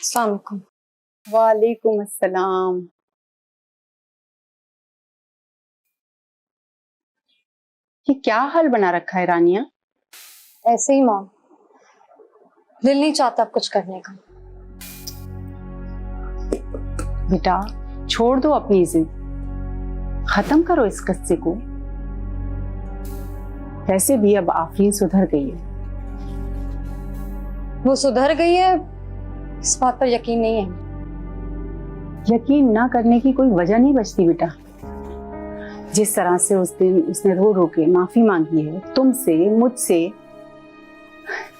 अस्सलाम वालेकुम। वालेकुम अस्सलाम। ये क्या हाल बना रखा है रानिया? ऐसे ही मॉम, दिल नहीं चाहता अब कुछ करने का। बेटा छोड़ दो अपनी जिद, खत्म करो इस किस्से को। वैसे भी अब आफरीन सुधर गई है। वो सुधर गई है इस बात पर यकीन नहीं है। यकीन ना करने की कोई वजह नहीं बचती बेटा। जिस तरह से उस दिन उसने रो रो के माफी मांगी है तुमसे, मुझसे,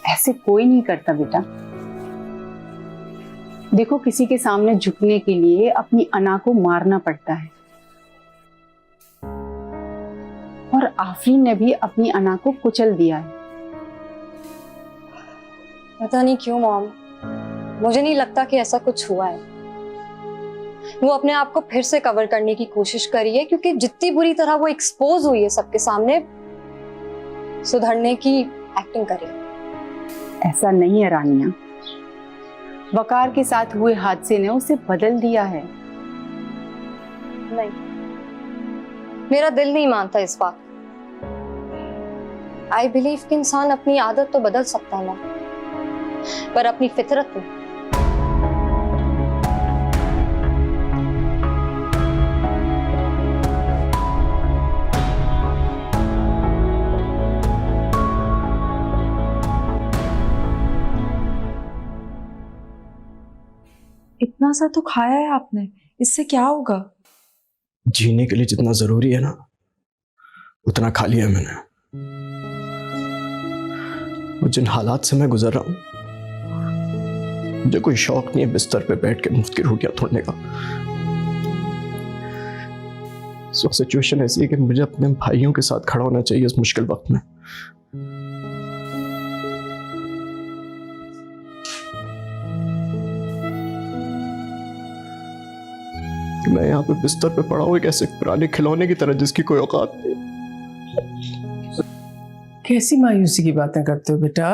ऐसे कोई नहीं करता बेटा। देखो किसी के सामने झुकने के लिए अपनी अना को मारना पड़ता है, और आफरीन ने भी अपनी अना को कुचल दिया है। पता नहीं क्यों मॉम, मुझे नहीं लगता कि ऐसा कुछ हुआ है। वो अपने आप को फिर से कवर करने की कोशिश करी है, क्योंकि जितनी बुरी तरह वो एक्सपोज हुई है सबके सामने, सुधरने की एक्टिंग करी। ऐसा नहीं है रानिया, वकार के साथ हुए हादसे ने उसे बदल दिया है। नहीं, मेरा दिल नहीं मानता इस बात। आई बिलीव कि इंसान अपनी आदत तो बदल सकता है ना, पर अपनी फितरत नहीं। इतना सा तो खाया है आपने, इससे क्या होगा? जीने के लिए जितना जरूरी है ना, उतना खा लिया मैंने। और जिन हालात से मैं गुजर रहा हूं, मुझे कोई शौक नहीं है बिस्तर पे बैठ के मुफ्त की रोटियां तोड़ने का। सो सिचुएशन ऐसी है कि मुझे अपने भाइयों के साथ खड़ा होना चाहिए इस मुश्किल वक्त में। मैं यहाँ पे बिस्तर पे पड़ा हूँ एक ऐसे पुराने खिलौने की तरह जिसकी कोई औकात नहीं। कैसी मायूसी की बातें करते हो बेटा?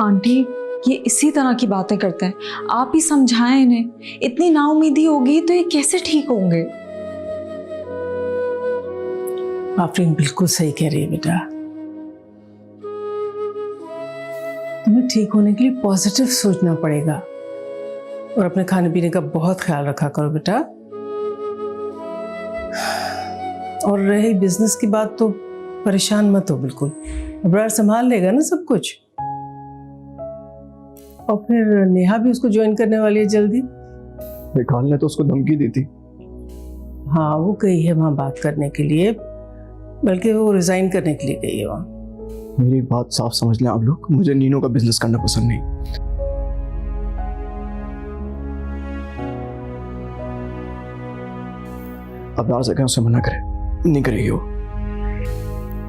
आंटी, ये इसी तरह की बातें करते हैं, आप ही समझाएं इन्हें। इतनी नाउमीदी होगी तो ये कैसे ठीक होंगे? आफरीन बिल्कुल सही कह रही है बेटा। तुम्हें ठीक होने के लिए पॉजिटिव सोचना पड़ेगा, और अपने खाने पीने का बहुत ख्याल रखा करो बेटा। और रही बिजनेस की बात तो परेशान मत हो बिल्कुल, अब्रार संभाल लेगा ना सब कुछ। और फिर नेहा भी उसको ज्वाइन करने वाली है जल्दी। विकाल ने तो उसको धमकी दी थी। हाँ, वो गई है वहाँ बात करने के लिए, बल्कि वो रिजाइन करने के लिए गई है वहाँ। मेरी बात साफ समझ लें आप लोग, मुझे नीनो का बिजनेस करना पसंद नहीं। अब आ सके उसे मना करे, नहीं करेगी वो।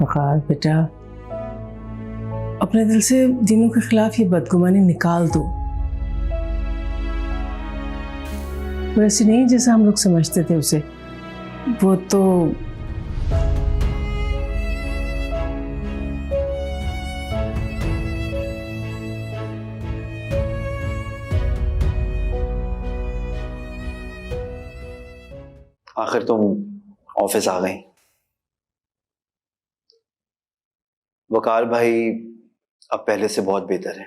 वकार बेटा, अपने दिल से दीनों के खिलाफ ये बदगुमानी निकाल दो। वैसे नहीं जैसा हम लोग समझते थे उसे। वो तो आखिर तुम ऑफिस आ गई। वकार भाई अब पहले से बहुत बेहतर है,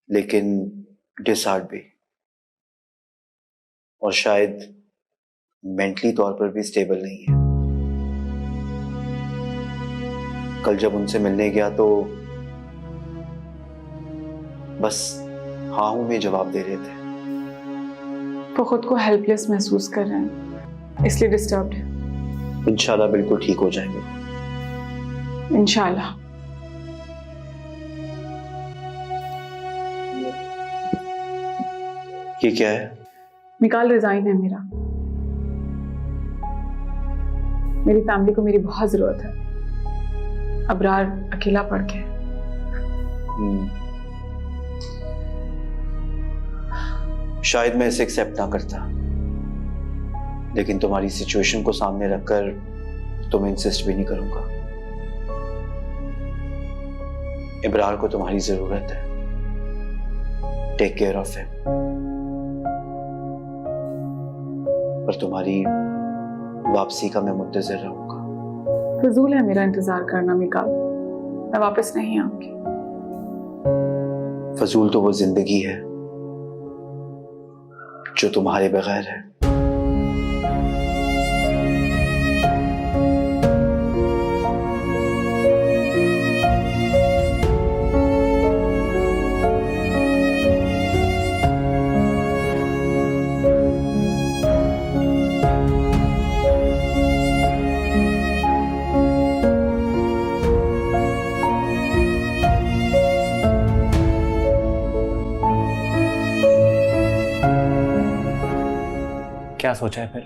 लेकिन डिसहार्ट भी, और शायद मेंटली तौर पर भी स्टेबल नहीं है। कल जब उनसे मिलने गया तो बस हाँ हूं में जवाब दे रहे थे। वो खुद को हेल्पलेस महसूस कर रहे हैं, इसलिए डिस्टर्ब्ड है। इंशाल्लाह बिल्कुल ठीक हो जाएंगे। इंशाल्लाह। ये क्या है? निकाल रिजाइन है मेरा। मेरी फैमिली को मेरी बहुत जरूरत है, अबरार अकेला पड़ के। शायद मैं इसे एक्सेप्ट ना करता, लेकिन तुम्हारी सिचुएशन को सामने रखकर तुम्हें इंसिस्ट भी नहीं करूंगा। इब्रार को तुम्हारी जरूरत है। Take care of him. पर तुम्हारी वापसी का मैं मुंतजर रहूंगा। फजूल है मेरा इंतजार करना मिकाल, मैं वापस नहीं आऊंगी। फजूल तो वो जिंदगी है जो तुम्हारे बगैर है। क्या सोचा है फिर?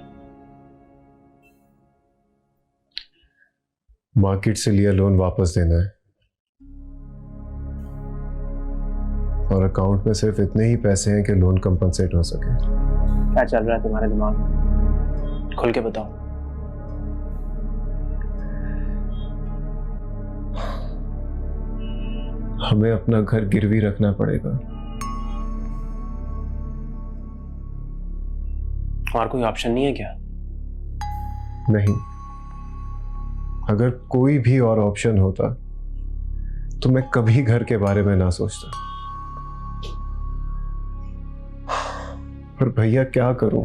मार्केट से लिया लोन वापस देना है और अकाउंट में सिर्फ इतने ही पैसे हैं कि लोन कंपनसेट हो सके। क्या चल रहा है तुम्हारे दिमाग में? खुल के बताओ। हमें अपना घर गिरवी रखना पड़ेगा। और कोई ऑप्शन नहीं है क्या? नहीं, अगर कोई भी और ऑप्शन होता तो मैं कभी घर के बारे में ना सोचता। पर भैया क्या करूं,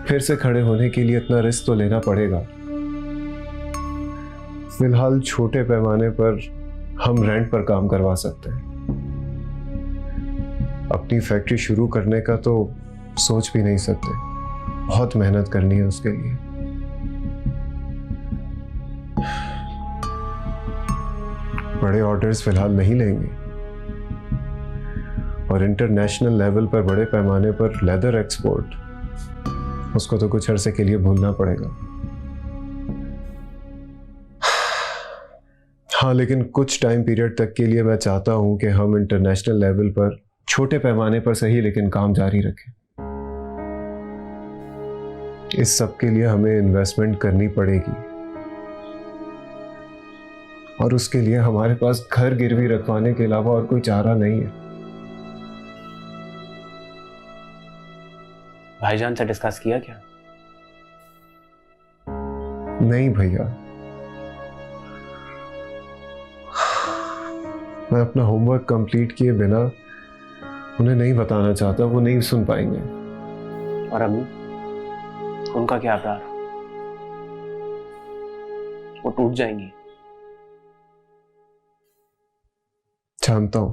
फिर से खड़े होने के लिए इतना रिस्क तो लेना पड़ेगा। फिलहाल छोटे पैमाने पर हम रेंट पर काम करवा सकते हैं। अपनी फैक्ट्री शुरू करने का तो सोच भी नहीं सकते, बहुत मेहनत करनी है उसके लिए। बड़े ऑर्डर्स फिलहाल नहीं लेंगे और इंटरनेशनल लेवल पर बड़े पैमाने पर लेदर एक्सपोर्ट, उसको तो कुछ अरसे के लिए भूलना पड़ेगा। हाँ, लेकिन कुछ टाइम पीरियड तक के लिए मैं चाहता हूं कि हम इंटरनेशनल लेवल पर छोटे पैमाने पर सही लेकिन काम जारी रखें। इस सब के लिए हमें इन्वेस्टमेंट करनी पड़ेगी और उसके लिए हमारे पास घर गिरवी रखवाने के अलावा और कोई चारा नहीं है। भाईजान से डिस्कस किया क्या? नहीं भैया, मैं अपना होमवर्क कंप्लीट किए बिना उन्हें नहीं बताना चाहता, वो नहीं सुन पाएंगे। और अम्मी, उनका क्या प्यार? वो टूट जाएंगी। जानता हूं,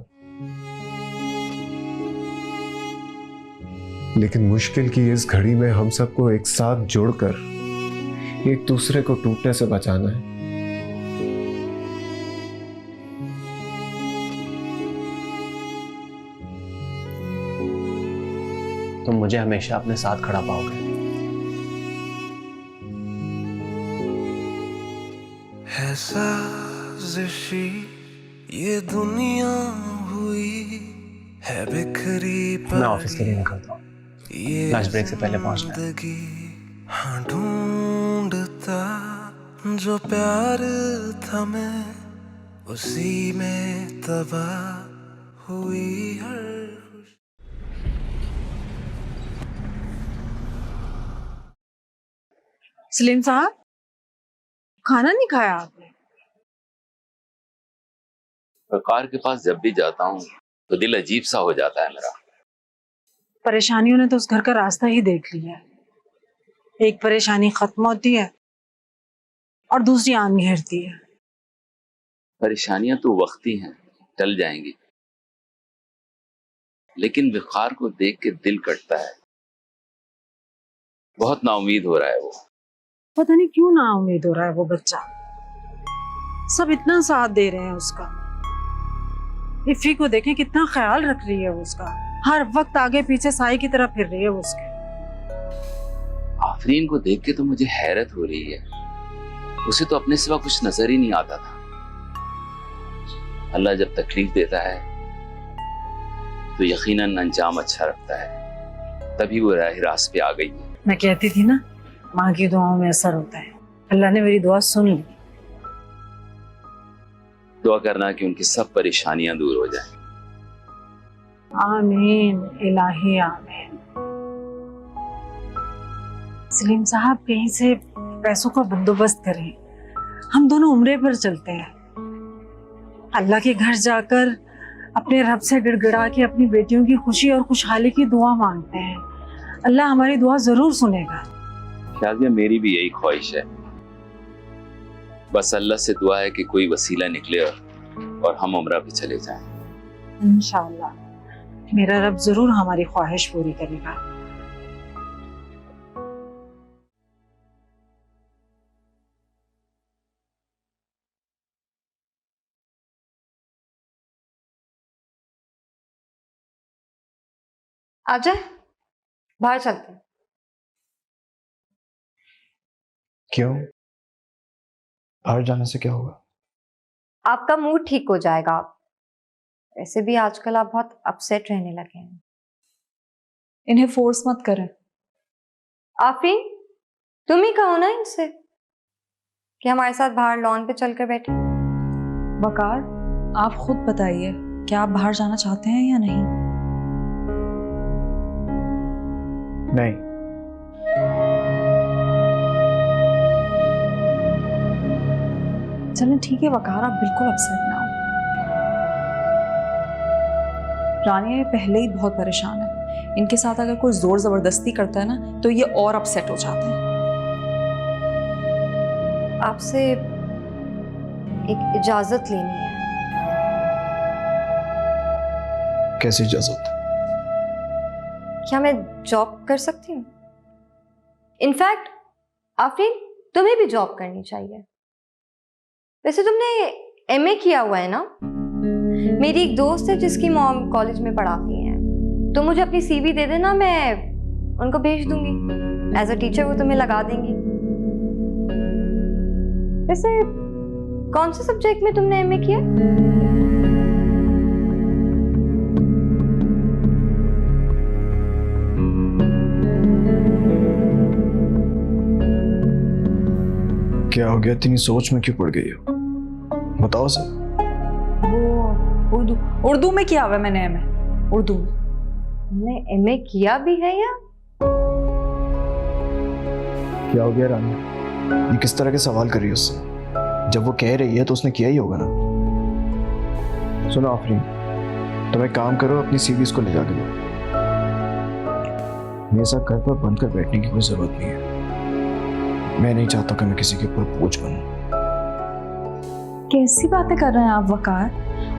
लेकिन मुश्किल की इस घड़ी में हम सबको एक साथ जोड़कर एक दूसरे को टूटने से बचाना है। तुम मुझे हमेशा अपने साथ खड़ा पाओगे। है साजिशी ये दुनिया हुई है बिखरी मैं ऑफिस के लिए निकलता हूँ, लंच ब्रेक से पहले पहुंचना है। हाँ, ढूंढता जो प्यार था मैं उसी में तबाह हुई हर। सलीम साहब, खाना नहीं खाया आपने? वकार के पास जब भी जाता हूँ तो दिल अजीब सा हो जाता है मेरा। परेशानियों ने तो उस घर का रास्ता ही देख लिया है। एक परेशानी खत्म होती है और दूसरी आन घेरती है। परेशानियां तो वक्ती हैं, टल जाएंगी, लेकिन वकार को देख के दिल कटता है। बहुत नाउम्मीद हो रहा है वो। पता नहीं क्यों ना उम्मीद हो रहा है वो बच्चा। सब इतना साथ दे रहे हैं उसका। इफ़ी को देखें, कितना ख्याल रख रही है वो उसका। हर वक्त आगे पीछे साई की तरह फिर रही है वो उसके। आफरीन को देख के तो मुझे हैरत हो रही है। उसे तो अपने सिवा कुछ नजर ही नहीं आता था। अल्लाह जब तकलीफ देता है तो यकीनन अंजाम अच्छा रखता है। तभी वो राह रास्त पे आ गई है। मैं कहती थी ना, माँ की दुआओं में असर होता है। अल्लाह ने मेरी दुआ सुन ली। दुआ करना कि उनकी सब परेशानियां दूर हो जाएं। आमीन इलाही आमीन। सलीम साहब कहीं से पैसों का बंदोबस्त करें, हम दोनों उम्रे पर चलते हैं। अल्लाह के घर जाकर अपने रब से गिड़गिड़ा के अपनी बेटियों की खुशी और खुशहाली की दुआ मांगते हैं। अल्लाह हमारी दुआ जरूर सुनेगा। शादिया मेरी भी यही ख्वाहिश है, बस अल्लाह से दुआ है कि कोई वसीला निकले और हम उम्रा पे चले जाएं। इंशाअल्लाह मेरा रब जरूर हमारी ख्वाहिश पूरी करेगा। आ जाए, बाहर चलते हैं। क्यों? बाहर जाने से क्या होगा? आपका मूड ठीक हो जाएगा। वैसे भी आजकल आप बहुत अपसेट रहने लगे हैं। इन्हें फोर्स मत करें। आफरीन, तुम ही कहो ना इनसे कि हमारे साथ बाहर लॉन पे चलकर बैठे। वकार, आप खुद बताइए, क्या आप बाहर जाना चाहते हैं या नहीं? नहीं। चलें ठीक है वकार, आप बिल्कुल अपसेट ना हो। रानिया ये पहले ही बहुत परेशान है, इनके साथ अगर कोई जोर जबरदस्ती करता है ना तो ये और अपसेट हो जाते हैं। आपसे एक इजाजत लेनी है। कैसी इजाजत? क्या मैं जॉब कर सकती हूँ? इनफैक्ट आफरीन, तुम्हें भी जॉब करनी चाहिए। वैसे तुमने एमए किया हुआ है ना? मेरी एक दोस्त है जिसकी मॉम कॉलेज में पढ़ाती हैं। तुम मुझे अपनी सीवी दे देना, मैं उनको भेज दूंगी। एज अ टीचर वो तुम्हें लगा देंगी। वैसे कौन से सब्जेक्ट में तुमने एमए किया? क्या हो गया? इतनी सोच में क्यों पड़ गई हो? बताओ सर। वो उर्दू में किया हुआ है मैंने एमए। उर्दू में तुमने एमए किया भी है या? क्या हो गया रानी? ये किस तरह के सवाल कर रही है उससे? जब वो कह रही है तो उसने किया ही होगा ना। सुनो आफरीन, तुम एक काम करो, अपनी सीवीज को ले जाकर दो। मेरे साथ घर पर बंद कर बैठने की कोई जरूरत नहीं है। मैं नहीं चाहता कि मैं किसी के ऊपर बोझ बनूं। कैसी बातें कर रहे हैं आप वकार?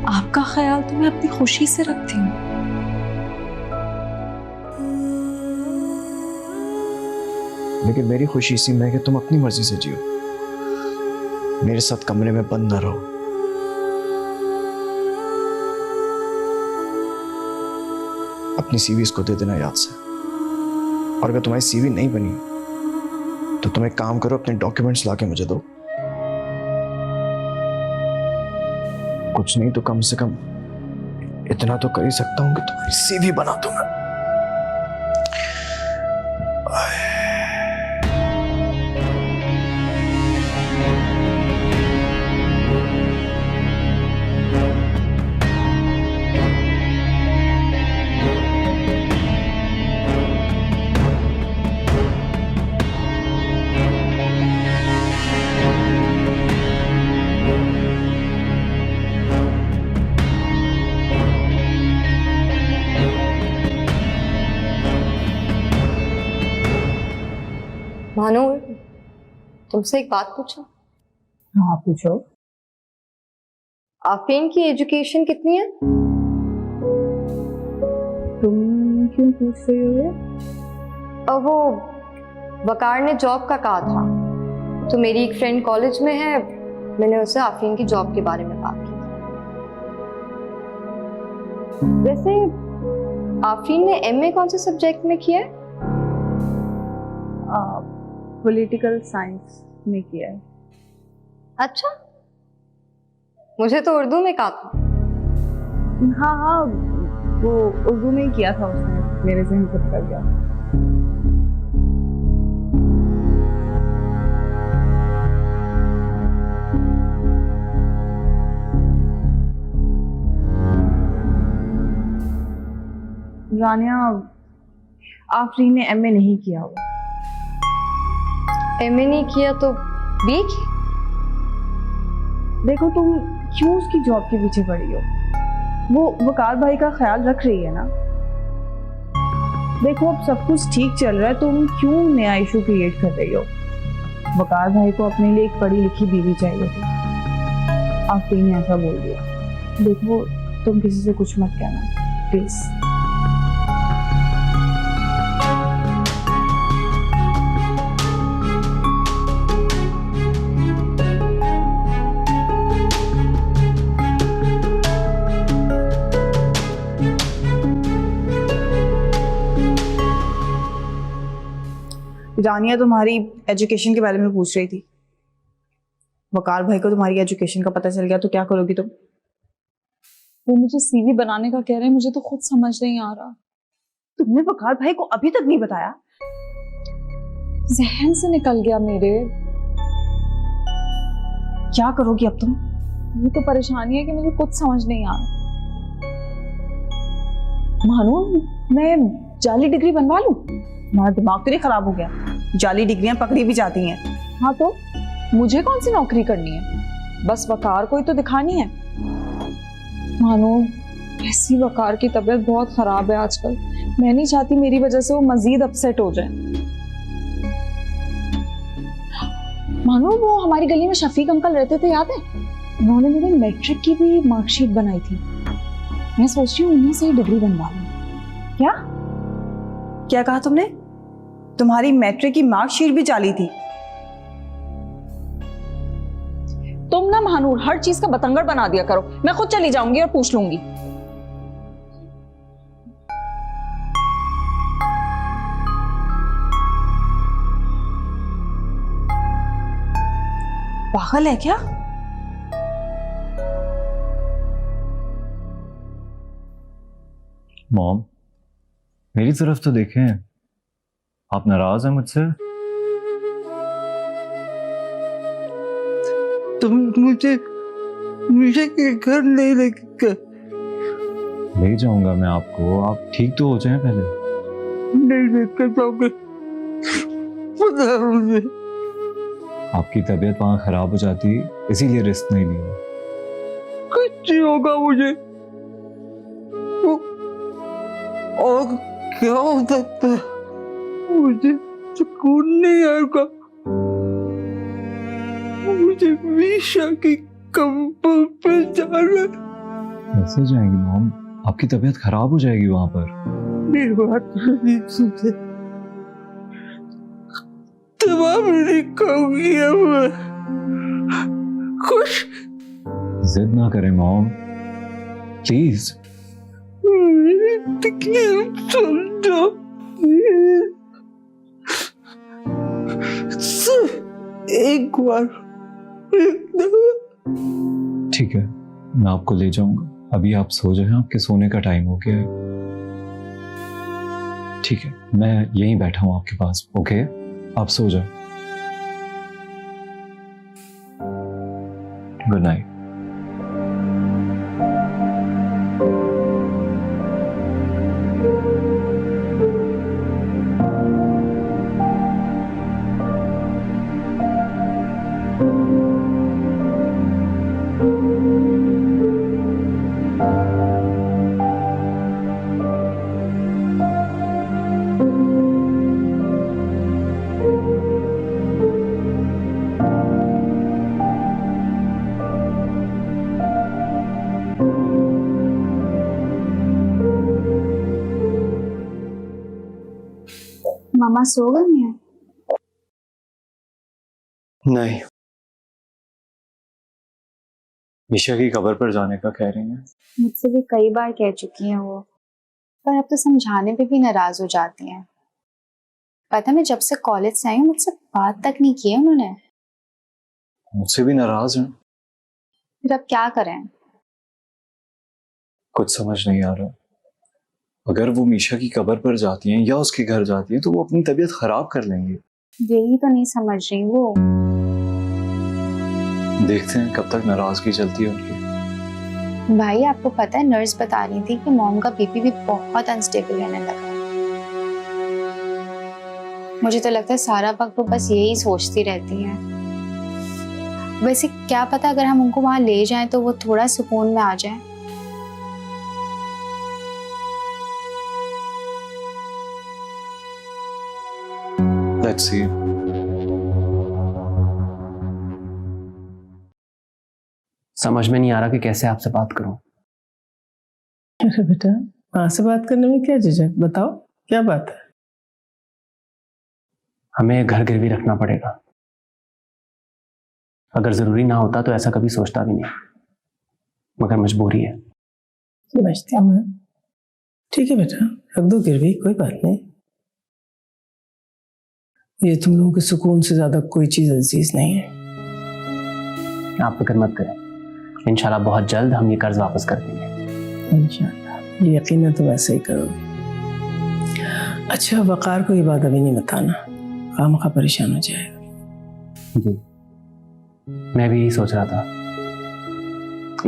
आपका ख्याल तो मैं अपनी खुशी से रखती हूँ। लेकिन मेरी खुशी इसी में है कि तुम अपनी मर्जी से जियो, मेरे साथ कमरे में बंद ना रहो। अपनी सीवी इसको दे देना याद से। और अगर तुम्हारी सीवी नहीं बनी तो तुम एक काम करो, अपने डॉक्यूमेंट्स लाके मुझे दो। कुछ नहीं तो कम से कम इतना तो कर ही सकता हूं कि तुम्हारी सीवी बना दूं मैं। भानु, तुमसे एक बात पूछूं? हाँ पूछो। आफरीन की एजुकेशन कितनी है? तुम क्यों पूछ रही हो? और वो वकार ने जॉब का कहा था, तो मेरी एक फ्रेंड कॉलेज में है, मैंने उससे आफरीन की जॉब के बारे में बात की। वैसे आफरीन ने एमए कौन से सब्जेक्ट में किया है? पॉलिटिकल साइंस में किया है। अच्छा, मुझे तो उर्दू में कहा था। हाँ हाँ, वो उर्दू में ही किया था उसने, मेरे से हिम्मत कर गया। रानिया, आफरीन ने एमए नहीं किया हुआ। एमए नहीं किया तो बीए की? देखो तुम क्यों उसकी जॉब के पीछे पड़ी हो? वो वकार भाई का ख्याल रख रही है ना। देखो अब सब कुछ ठीक चल रहा है, तुम क्यों नया इशू क्रिएट कर रही हो? वकार भाई को अपने लिए एक पढ़ी लिखी बीवी चाहिए थी, आफरीन ने ऐसा बोल दिया। देखो तुम किसी से कुछ मत कहना प्लीज। रानिया तुम्हारी एजुकेशन के बारे में पूछ रही थी। वकार भाई को तुम्हारी एजुकेशन का पता चल गया तो क्या करोगी तुम? वो मुझे सीवी बनाने का कह रहे हैं, मुझे तो खुद समझ नहीं आ रहा। तुमने वकार भाई को अभी तक नहीं बताया? जहन से निकल गया मेरे। क्या करोगी अब तुम? ये तो परेशानी है कि मुझे कुछ समझ नहीं आ रहा। मानो मैं जाली डिग्री बनवा लूं? तुम्हारा दिमाग तो नहीं खराब हो गया? जाली डिग्रियां पकड़ी भी जाती हैं। हाँ तो मुझे कौन सी नौकरी करनी है? बस वकार को ही तो दिखानी है। मानो ऐसी वकार की तबीयत बहुत खराब है आजकल। मैं नहीं चाहती मेरी वजह से वो मजीद अपसेट हो जाए। मानो वो हमारी गली में शफीक अंकल रहते थे, याद है? उन्होंने मेरे मैट्रिक की भी मार्कशीट बनाई थी। मैं सोच रही हूँ उन्हीं से ही डिग्री बनवा लूं। क्या क्या कहा तुमने? तुम्हारी मैट्रिक की मार्कशीट भी जाली थी? तुम ना महानूर हर चीज का बतंगड़ बना दिया करो। मैं खुद चली जाऊंगी और पूछ लूंगी। पागल है क्या? मॉम, मेरी तरफ तो देखें, आप नाराज हैं मुझसे? तुम मुझे मीशा के घर नहीं लेकर? ले जाऊंगा मैं आपको, आप ठीक तो हो जाएं पहले। नहीं लेकर जाओगे, पता है मुझे। आपकी तबीयत वहां खराब हो जाती, इसीलिए रिस्क नहीं लिया। कुछ नहीं होगा मुझे, और क्या हो सकता है? मुझे सुकून नहीं आएगा। मुझे मीशा की कब्र पे जाना। कैसे जाएंगी मॉम? आपकी तबीयत खराब हो जाएगी वहां पर। मेरी बात नहीं सुनते, तबाह नहीं कहूंगी अब। खुश जिद ना करें मॉम, प्लीज। मेरी तकलीफ समझो। एक बार ठीक है, मैं आपको ले जाऊंगा। अभी आप सो जाएं, आपके सोने का टाइम हो गया है। ठीक है, मैं यहीं बैठा हूं आपके पास। ओके, आप सो जाओ। Good night. मामा सो गए हैं? नहीं, मीशा की कब्र पर जाने का कह रही हैं। मुझसे भी कई बार कह चुकी हैं वो, पर अब तो समझाने पे भी नाराज हो जाती हैं। पता, मैं जब से कॉलेज से आई हूँ मुझसे बात तक नहीं की है उन्होंने। मुझसे भी नाराज हैं? फिर अब क्या करें? कुछ समझ नहीं आ रहा। अगर वो मीशा की कब्र पर जाती हैं या उसके घर जाती हैं तो वो अपनी तबीयत खराब कर लेंगे। यही तो नहीं समझ रही वो। देखते हैं कब तक नाराजगी चलती है उनकी। भाई आपको पता है नर्स बता रही थी कि मॉम का बीपी भी बहुत अनस्टेबल रहने लगा है। मुझे तो लगता है सारा वक्त वो बस यही सोचती रहती है। वैसे क्या पता अगर हम उनको वहां ले जाएं तो वो थोड़ा सुकून में आ जाए। Let's see. समझ में नहीं आ रहा कि कैसे आपसे बात करूं। अरे बेटा, माँ से बात करने में क्या झिझक, बताओ क्या बात है। हमें घर गिरवी रखना पड़ेगा। अगर जरूरी ना होता तो ऐसा कभी सोचता भी नहीं, मगर मजबूरी है। समझती हूँ मैं। ठीक है बेटा, रख दो गिरवी, कोई बात नहीं। ये तुम लोगों के सुकून से ज्यादा कोई चीज अजीज नहीं है। आप फिक्र मत करें, इंशाल्लाह बहुत जल्द हम ये कर्ज वापस कर देंगे। इंशाल्लाह, ये यकीन है तुम ऐसे ही करो। अच्छा, वकार को ये बात अभी नहीं बताना, खामखा परेशान हो जाएगा। जी, मैं भी यही सोच रहा था,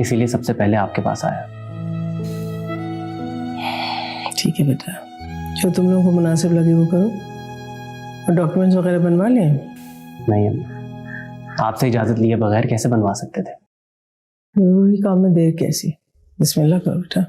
इसीलिए सबसे पहले आपके पास आया। ठीक है बेटा, जो तुम लोगों को मुनासिब लगे वो करो। और डॉक्यूमेंट्स वगैरह बनवा लें? नहीं अम्मा, आपसे इजाजत लिए बगैर कैसे बनवा सकते थे। जरूरी काम में देर कैसी। बिस्मिल्लाह करो बेटा।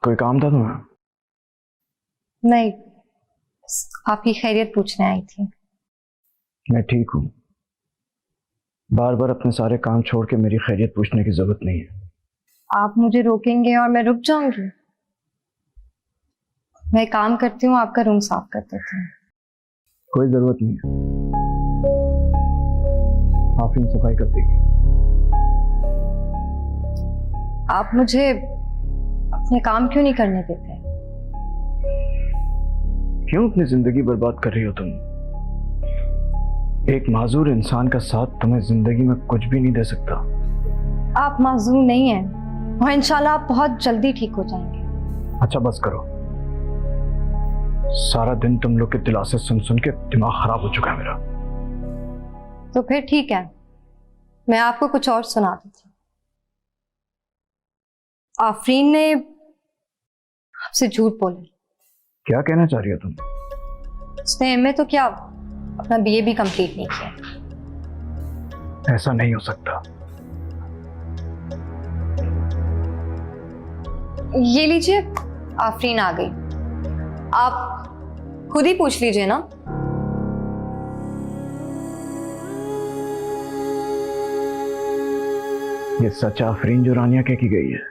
कोई काम था तुम्हें? नहीं, आपकी खैरियत पूछने आई थी। मैं ठीक हूँ। बार बार अपने सारे काम छोड़ के मेरी खैरियत पूछने की जरूरत नहीं है। आप मुझे रोकेंगे और मैं रुक जाऊंगी? मैं काम करती हूँ, आपका रूम साफ कर देती हूँ। कोई जरूरत नहीं है, आफरीन सफाई कर देगी। आप मुझे अपने काम क्यों नहीं करने देते? क्यों अपनी जिंदगी बर्बाद कर रही हो तुम? एक माजूर इंसान का साथ तुम्हें जिंदगी में कुछ भी नहीं दे सकता। आप माजूर नहीं हैं और इंशाल्लाह आप बहुत जल्दी ठीक हो जाएंगे। अच्छा बस करो, सारा दिन तुम लोग के दिलासे सुन सुन के दिमाग खराब हो चुका है मेरा। तो फिर ठीक है, मैं आपको कुछ और सुना देती हूँ। आफरीन ने आपसे झूठ बोला। क्या कहना चाह रही हो तुम? उसने एमए तो क्या, अपना बीए भी कंप्लीट नहीं किया। ऐसा नहीं हो सकता। ये लीजिए, आफरीन आ गई। आप खुद ही पूछ लीजिए ना। ये सच आफरीन जो रानिया कह की गई है?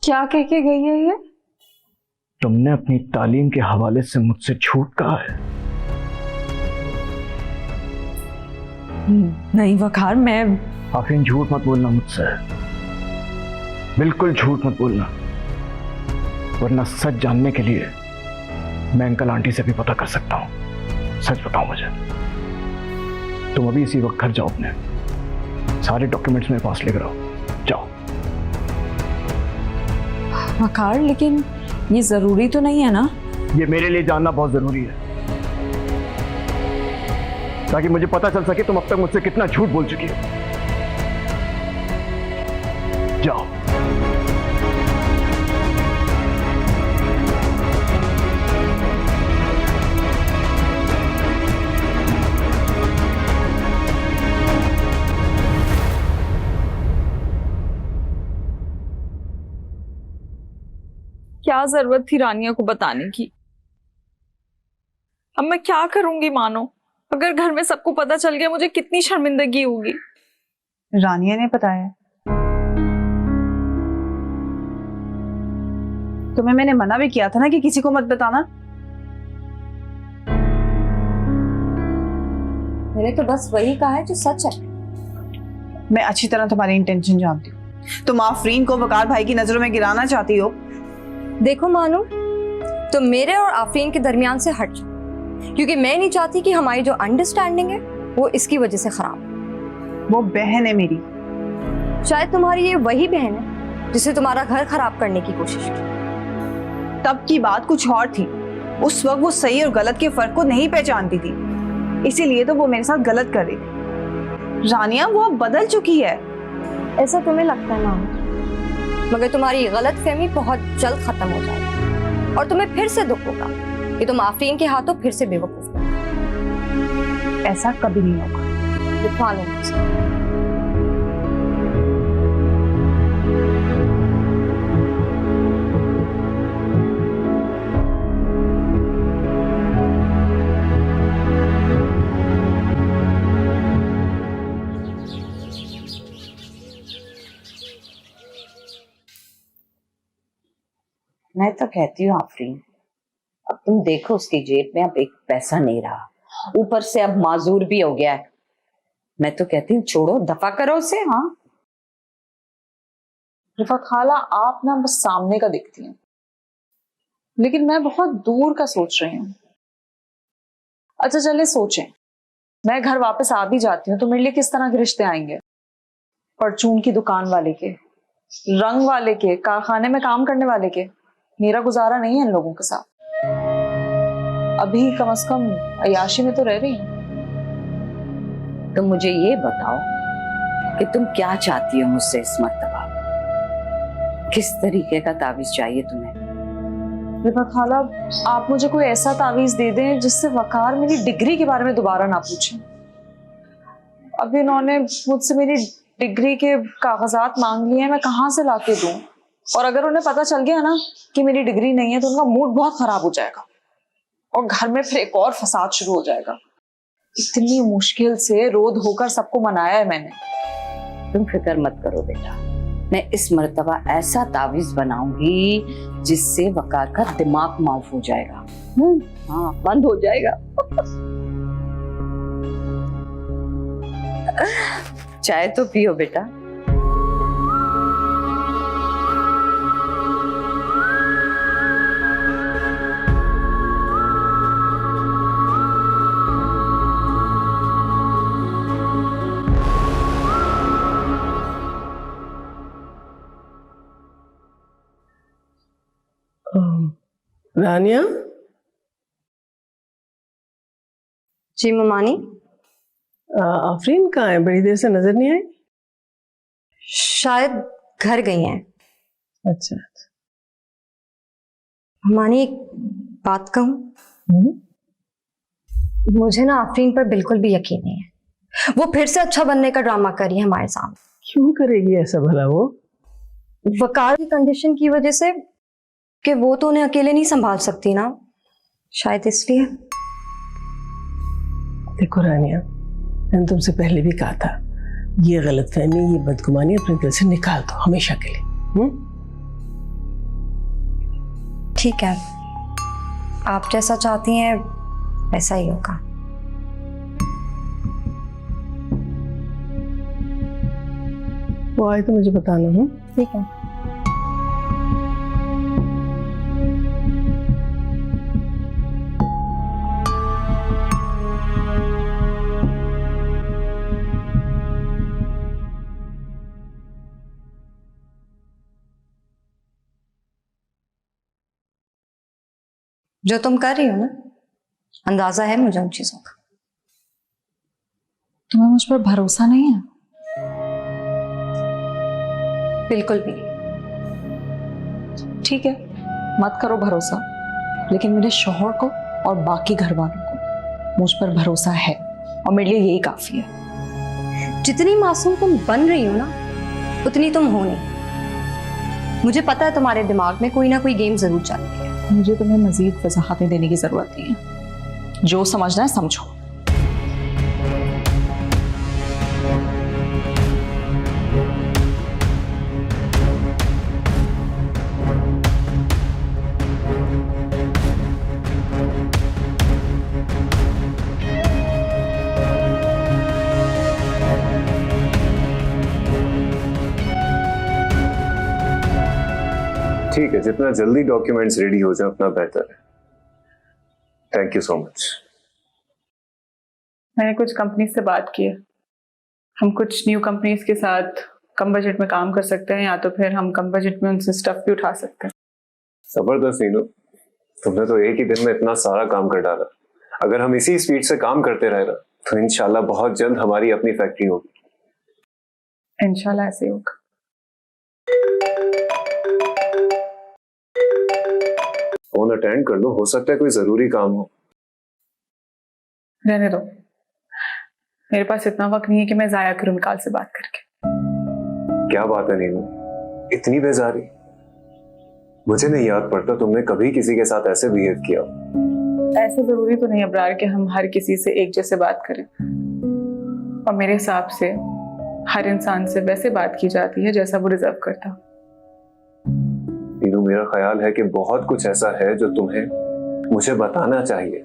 क्या कह के गई है ये? तुमने अपनी तालीम के हवाले से मुझसे झूठ कहा है। नहीं वकार, मैं आफरीन झूठ मत बोलना मुझसे, बिल्कुल झूठ मत बोलना, वरना सच जानने के लिए मैं अंकल आंटी से भी पता कर सकता हूं। सच बताओ मुझे। तुम अभी इसी वक्त घर जाओ, अपने सारे डॉक्यूमेंट्स मेरे पास लेकर आओ, जाओ। वकार, लेकिन ये जरूरी तो नहीं है ना? ये मेरे लिए जानना बहुत जरूरी है, ताकि मुझे पता चल सके तुम अब तक मुझसे कितना झूठ बोल चुकी हो। जाओ। क्या जरूरत थी रानिया को बताने की? अब मैं क्या करूंगी मानो? अगर घर में सबको पता चल गया मुझे कितनी शर्मिंदगी होगी। रानिया ने बताया। तुम्हें मैंने मना भी किया था ना कि किसी को मत बताना। मैंने तो बस वही कहा है जो सच है। मैं अच्छी तरह तुम्हारी इंटेंशन जानती हूँ। तुम आफरीन को वकार भाई की नजरों में गिराना चाहती हो। देखो मानो, तो मेरे और आफरीन के दरमियान से हट जाओ, क्योंकि मैं नहीं चाहती कि हमारी जो अंडरस्टैंडिंग है वो इसकी वजह से खराब हो। वो बहन है मेरी। शायद तुम्हारी ये वही बहन है जिसे तुम्हारा घर खराब करने की कोशिश की। तब की बात कुछ और थी। उस वक्त वो सही और गलत के फर्क को नहीं पहचानती थी, इसीलिए तो वो मेरे साथ गलत कर रही थी। रानिया वो अब बदल चुकी है। ऐसा तुम्हें लगता है मानो, मगर तुम्हारी गलतफहमी बहुत जल्द खत्म हो जाएगी और तुम्हें फिर से दुख होगा कि तुम आफरीन के हाथों फिर से बेवकूफ बन। ऐसा कभी नहीं होगा। दिखा लो मुझे। मैं तो कहती हूँ आफरीन, अब तुम देखो उसकी जेब में अब एक पैसा नहीं रहा, ऊपर से अब माजूर भी हो गया है। मैं तो कहती हूँ छोड़ो, दफा करो उसे। हाँ रिफा खाला, आप ना बस सामने का दिखती हैं, लेकिन मैं बहुत दूर का सोच रही हूँ। अच्छा चले सोचें, मैं घर वापस आ भी जाती हूँ तो मेरे लिए किस तरह के रिश्ते आएंगे? परचून की दुकान वाले के, रंग वाले के, कारखाने में काम करने वाले के। मेरा गुजारा नहीं है इन लोगों के साथ। अभी कम से कम अयाशी में तो रह रही हूँ। तुम मुझे ये बताओ कि तुम क्या चाहती हो मुझसे इस मर्तबा? किस तरीके का तावीज चाहिए तुम्हें? रिफा खाला, आप मुझे कोई ऐसा तावीज दे दें जिससे वकार मेरी डिग्री के बारे में दोबारा ना पूछें। अभी इन्होंने मुझसे मेरी डिग्री के कागजात मांग लिए हैं, मैं कहाँ से लाके दूं? और अगर उन्हें पता चल गया ना कि मेरी डिग्री नहीं है तो उनका मूड बहुत खराब हो जाएगा और घर में फिर एक और फसाद शुरू हो जाएगा। इतनी मुश्किल से रोध होकर सबको मनाया है मैंने। तुम फिक्र मत करो बेटा, मैं इस मर्तबा ऐसा तावीज बनाऊंगी जिससे वकार का दिमाग माफ हो जाएगा। हाँ, बंद हो जाएगा। चाय तो पियो बेटा। रानिया। जी ममानी। आफरीन कहाँ है? बड़ी देर से नजर नहीं आई। शायद घर गई हैं। अच्छा। ममानी एक बात कहूं? मुझे ना आफरीन पर बिल्कुल भी यकीन नहीं है। वो फिर से अच्छा बनने का ड्रामा कर रही है हमारे सामने। क्यों करेगी ऐसा भला? वो वकार की कंडीशन की वजह से कि वो तो उन्हें अकेले नहीं संभाल सकती ना, शायद इसलिए। देखो रानिया, मैंने तुमसे पहले भी कहा था, ये गलतफहमी, ये बदगुमानी अपने दिल से निकाल दो हमेशा के लिए। ठीक है, आप जैसा चाहती हैं वैसा ही होगा। वो आए तो मुझे बताना। ठीक है। जो तुम कर रही हो ना, अंदाजा है मुझे उन चीजों का। तुम्हें मुझ पर भरोसा नहीं है? बिल्कुल भी। ठीक है, मत करो भरोसा, लेकिन मेरे शौहर को और बाकी घर वालों को मुझ पर भरोसा है और मेरे लिए यही काफी है। जितनी मासूम तुम बन रही हो ना, उतनी तुम हो नहीं। मुझे पता है तुम्हारे दिमाग में कोई ना कोई गेम जरूर चल रही है। मुझे तुम्हें मजीद वजाहतें देने की जरूरत नहीं है। जो समझना है समझो। ठीक है, जितना जल्दी डॉक्यूमेंट्स रेडी हो जाए उतना बेहतर है। Thank you so much. मैंने कुछ कंपनीज से बात की है। हम कुछ न्यू कंपनीज के साथ कम बजट में काम कर सकते हैं, या तो फिर हम कम बजट में उनसे स्टफ भी उठा सकते हैं। जबरदस्त नीनू, तुमने तो एक ही दिन में इतना सारा काम कर डाला। अगर हम इसी स्पीड से काम करते रहे ना तो इंशाल्लाह बहुत जल्द हमारी अपनी फैक्ट्री होगी। इंशाल्लाह ऐसे ही होगा। फोन अटेंड कर लो, हो सकता है कोई जरूरी काम हो। रहने दो, मेरे पास इतना वक्त नहीं है कि मैं जाया करूं निकाल से बात करके। क्या बात है नीनू, इतनी बेजारी? मुझे नहीं याद पड़ता तुमने कभी किसी के साथ ऐसे बिहेव किया। ऐसा जरूरी तो नहीं अब्रार कि हम हर किसी से एक जैसे बात करें, और मेरे हिसाब से हर इंसान से वैसे बात की जाती है जैसा वो डिजर्व करता। नीनू, मेरा ख्याल है कि बहुत कुछ ऐसा है जो तुम्हें मुझे बताना चाहिए।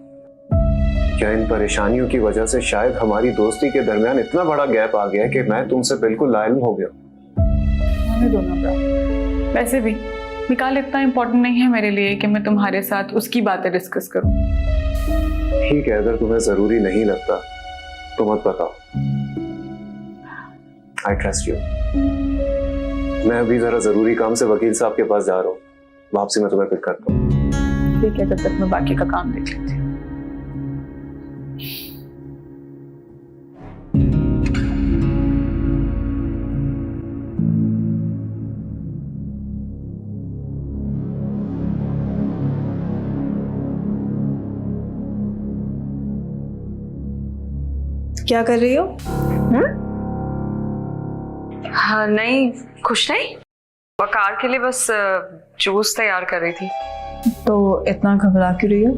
क्या इन परेशानियों की वजह से शायद हमारी दोस्ती के दरमियान इतना बड़ा गैप आ गया कि मैं तुमसे बिल्कुल लाइल हो गया। वैसे भी निकाल इतना इम्पोर्टेंट नहीं है मेरे लिए कि मैं तुम्हारे साथ उसकी बातें डिस्कस करूं। ठीक है, अगर तुम्हें जरूरी नहीं लगता तो मत बताओ। I trust you. मैं अभी जरा जरूरी काम से वकील साहब के पास जा रहा हूँ, वापसी में तुम्हें पिक करता हूँ। ठीक है, तब तक मैं बाकी का काम देख लेती हूँ। क्या कर रही हो? हाँ नहीं, कुछ नहीं, वकार के लिए बस जूस तैयार कर रही थी। तो इतना घबरा क्यों रही हो?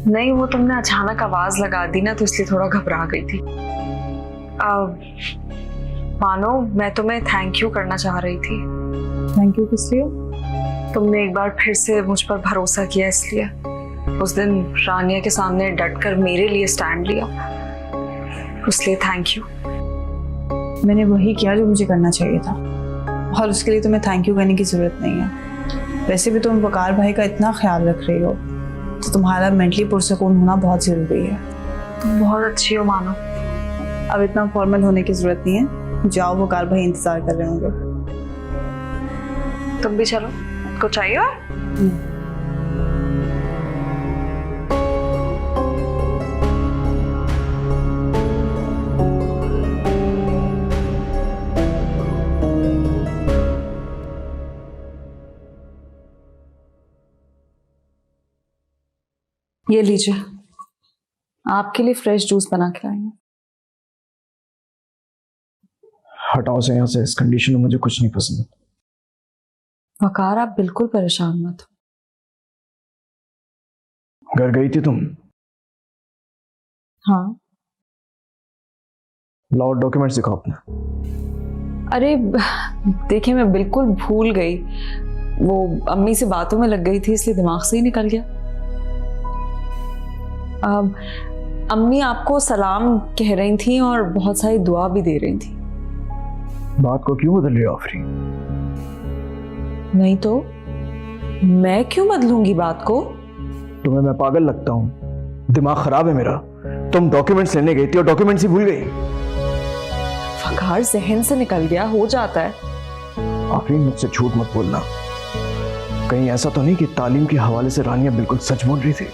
नहीं, वो तुमने अचानक आवाज लगा दी ना, तो इसलिए थोड़ा घबरा गई थी। मानो मैं तुम्हें थैंक यू करना चाह रही थी। थैंक यू किस लिए? तुमने एक बार फिर से मुझ पर भरोसा किया, इसलिए। उस दिन रानिया के सामने डटकर मेरे लिए स्टैंड लिया, उसलिए थैंक यू। मैंने वही किया जो मुझे करना चाहिए था, और उसके लिए तुम्हें थैंक यू कहने की जरूरत नहीं है। वैसे भी तुम वकार भाई का इतना ख्याल रख रही हो तो तुम्हारा मेंटली पुरसकून होना बहुत जरूरी है। तुम बहुत अच्छी हो मानो। अब इतना फॉर्मल होने की जरूरत नहीं है, जाओ, वकार भाई इंतजार कर रहे होंगे। तुम भी चलो, कुछ चाहिए? ये लीजिए, आपके लिए फ्रेश जूस बना के लाए हैं। हटाओ से यहाँ से, इस कंडीशन में मुझे कुछ नहीं पसंद। वकार, आप बिल्कुल परेशान मत हो। घर गई थी तुम? हाँ। लाओ डॉक्यूमेंट्स दिखाओ अपने। अरे देखिए, मैं बिल्कुल भूल गई, वो अम्मी से बातों में लग गई थी, इसलिए दिमाग से ही निकल गया। अम्मी आपको सलाम कह रही थी और बहुत सारी दुआ भी दे रही थी। बात को क्यों बदल रही हो आफरीन? नहीं तो मैं क्यों बदलूंगी बात को? तुम्हें मैं पागल लगता हूँ? दिमाग खराब है मेरा। तुम डॉक्यूमेंट्स लेने गई थी और डॉक्यूमेंट्स ही भूल गई। फकार जहन से निकल गया, हो जाता है। आफरीन, मुझसे झूठ मत बोलना। कहीं ऐसा तो नहीं कि तालीम के हवाले से रानिया बिल्कुल सच बोल रही थी?